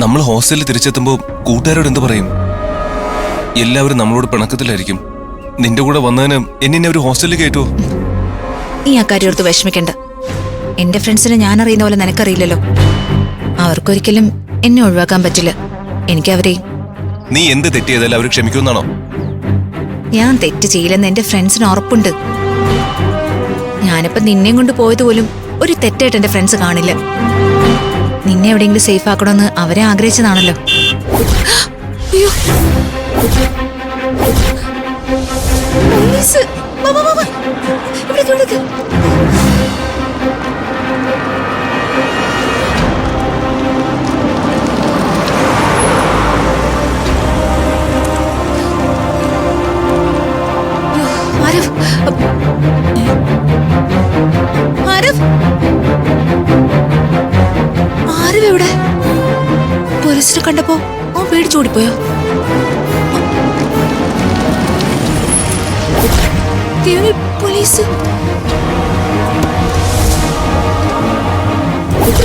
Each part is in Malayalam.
നമ്മൾ ഹോസ്റ്റലിൽ തിരിച്ചെത്തുമ്പോൾ കൂട്ടുകാരോട് എന്ത് പറയും? എല്ലാവരും നമ്മളോട് പിണക്കത്തിലായിരിക്കും. നിന്റെ കൂടെ വന്നതിന് എന്നെ ഒരു ഹോസ്റ്റലിൽ കയറ്റുമോ? നീ ആ കാര്യം ഓർത്ത് വിഷമിക്കണ്ട. എന്റെ ഫ്രണ്ട്സിനെ ഞാൻ അറിയുന്ന പോലെ നിനക്കറിയില്ലല്ലോ. അവർക്കൊരിക്കലും എന്നെ ഒഴിവാക്കാൻ പറ്റില്ല. എനിക്ക് അവരെ. നീ എന്ത് തെറ്റ് ചെയ്താലും അവർ ക്ഷമിക്കുമെന്നാണോ? ഞാൻ തെറ്റ് ചെയ്യില്ലെന്ന് എന്റെ ഫ്രണ്ട്സിന് ഉറപ്പുണ്ട്. ഞാനിപ്പോ നിന്നെയും കൊണ്ട് പോയതുപോലും ഒരു തെറ്റായിട്ട് എന്റെ ഫ്രണ്ട്സ് കാണില്ല. നിന്നെ എവിടെയെങ്കിലും സേഫ് ആക്കണമെന്ന് അവരെ ആഗ്രഹിച്ചതാണല്ലോ. അയ്യോ, പോലീസ്! വാ, വാ, വാ, വാ. ഇവിടേക്ക്, ഇവിടേക്ക്. ആരവ്, ആരവ്, ആരവ് എവിടെ? പോലീസിനെ കണ്ടപ്പോ അവൻ പേടിച്ചോടിപ്പോയോ? ദൈവമേ, പോലീസ്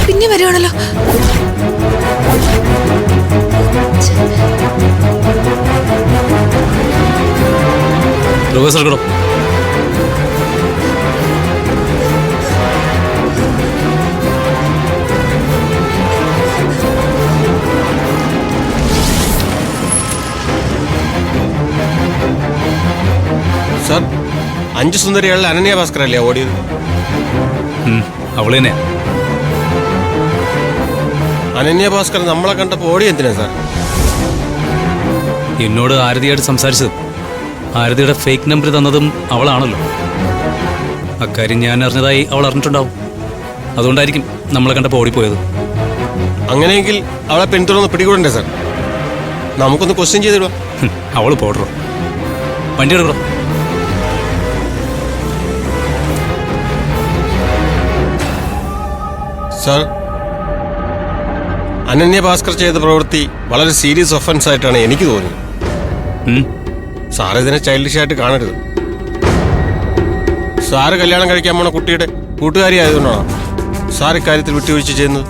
പിന്നെ വരുവാണല്ലോ. സാർ, 5 സുന്ദരികളിൽ അനന്യ ഭാസ്കർ അല്ലേ ഓടിയത്? അവള് തന്നെ. അനന്യ ഭാസ്കർ നമ്മളെ കണ്ടപ്പോ ഓടി എന്തിനാ സാർ? എന്നോട് ആരതിയായിട്ട് സംസാരിച്ചതും ആരതിയുടെ ഫേക്ക് നമ്പർ തന്നതും അവളാണല്ലോ. അക്കാര്യം ഞാൻ അറിഞ്ഞതായി അവൾ അറിഞ്ഞിട്ടുണ്ടാവും. അതുകൊണ്ടായിരിക്കും നമ്മളെ കണ്ടപ്പോൾ ഓടിപ്പോയത്. അങ്ങനെയെങ്കിൽ അവളെ പിന്തുടർന്ന് പിടികൂടണ്ടേ സാർ? നമുക്കൊന്ന് ക്വസ്റ്റ്യൻ ചെയ്തിടുക. അവള് പോടറോ, വണ്ടി എടുക്കണോ? സാർ, അനന്യ ഭാസ്കർ ചെയ്ത പ്രവൃത്തി വളരെ സീരിയസ് ഒഫൻസ് ആയിട്ടാണ് എനിക്ക് തോന്നിയത്. സാർ ഇതിനെ ചൈൽഡിഷ് ആയിട്ട് കാണരുത്. സാറ് കല്യാണം കഴിക്കാൻ പോണ കുട്ടിയുടെ കൂട്ടുകാരി ആയതുകൊണ്ടാണോ സാർ ഇക്കാര്യത്തിൽ വിട്ടുവീഴ്ച ചെയ്യുന്നത്?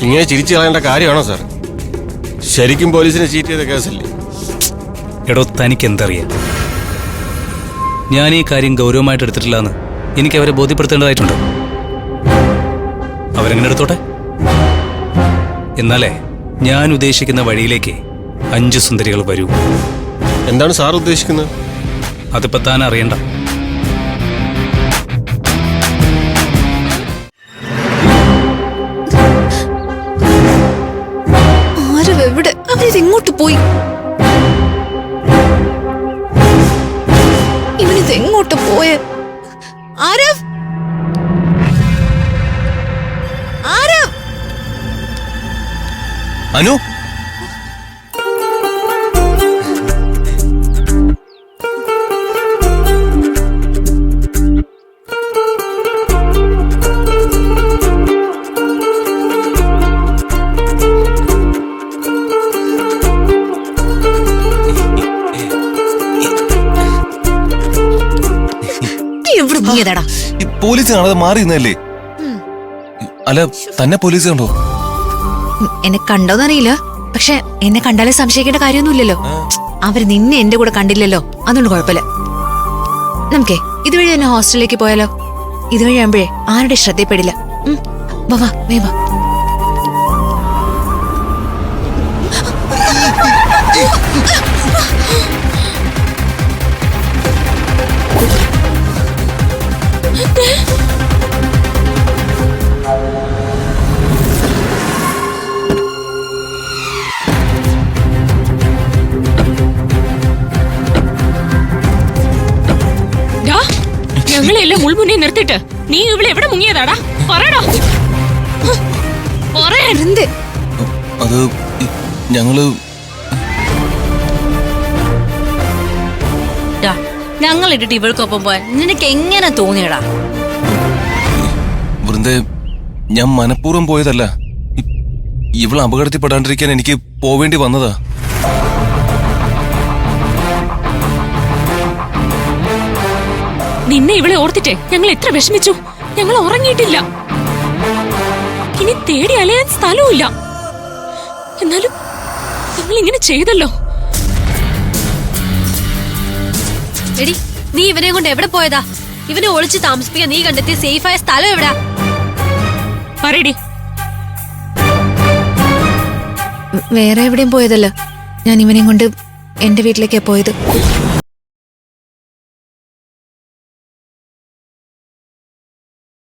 ഇങ്ങനെ ചിരിച്ചു കളയേണ്ട കാര്യമാണോ സാർ? ശരിക്കും പോലീസിനെ ചീറ്റ് ചെയ്ത കേസല്ലേ? എടോ, തനിക്ക് എന്തറിയാം? ഞാൻ ഈ കാര്യം ഗൗരവമായിട്ട് എടുത്തിട്ടില്ല എന്ന് എനിക്ക് അവരെ ബോധ്യപ്പെടുത്തേണ്ടതായിട്ടുണ്ട്. അവരെങ്ങനെ എടുത്തോട്ടെ. എന്നാലേ ഞാൻ ഉദ്ദേശിക്കുന്ന വഴിയിലേക്ക് 5 സുന്ദരികൾ വരൂ. എന്താണ് സാർ ഉദ്ദേശിക്കുന്നത്? അതിപ്പോ താൻ അറിയണ്ട. ആരവെവിടെ? അവരിതെങ്ങോട്ട് പോയി? ഇവനിതെങ്ങോട്ട് പോയെ? ആരവ്, ആരവ്! അനു, ഈ പോലീസ് കാണാതെ മാറി നിന്നല്ലേ? അല്ല, തന്നെ പോലീസ് കണ്ടോ? എന്നെ കണ്ടോന്നറിയില്ല. പക്ഷെ എന്നെ കണ്ടാലേ സംശയിക്കേണ്ട കാര്യമൊന്നുമില്ലല്ലോ. അവര് നിന്നെ എന്റെ കൂടെ കണ്ടില്ലല്ലോ, അതുകൊണ്ട് കുഴപ്പമില്ല. നമുക്കേ ഇതുവഴി തന്നെ ഹോസ്റ്റലിലേക്ക് പോയാലോ? ഇതുവഴി ആകുമ്പോഴേ ആരുടെ ശ്രദ്ധയിൽപ്പെടില്ല. വാ, വാ, വേ വാ. ഞങ്ങളെല്ലാം മുൾമുന്നേ നിർത്തിട്ട് നീ ഇവിടെ എവിടെ മുങ്ങിയതാടാ? പറയടാ. അത് ഞങ്ങള് ഞങ്ങൾ ഇട്ടിട്ട് ഇവൾക്കൊപ്പം പോയാൽ നിനക്ക് എങ്ങനെ തോന്നിയടാ? വൃന്ദേ, ഞാൻ മനഃപൂർവ്വം പോയതല്ല. ഇവൾ അപകടത്തിൽപ്പെടാണ്ടിരിക്കാൻ എനിക്ക് പോവേണ്ടി വന്നതാ. നിന്നെ ഇവളെ ഓർത്തിട്ടേ ഞങ്ങൾ എത്ര വിഷമിച്ചു. ഞങ്ങൾ ഉറങ്ങിയിട്ടില്ല. ഇനി തേടി അലയാൻ സ്ഥലവുമില്ല. എന്നാലും നിങ്ങൾ ഇങ്ങനെ ചെയ്തല്ലോ. എടി, നീ ഇവനെ കൊണ്ട് എവിടെ പോയതാ? ഇവനെ ഒളിച്ച് താമസിപ്പിക്കാൻ നീ കണ്ടെത്തിയ സേഫായ സ്ഥലം എവിടാ? പറയടി. വേറെ എവിടെയും പോയതല്ല, ഞാൻ ഇവനെയും കൊണ്ട് എന്റെ വീട്ടിലേക്കാ പോയത്.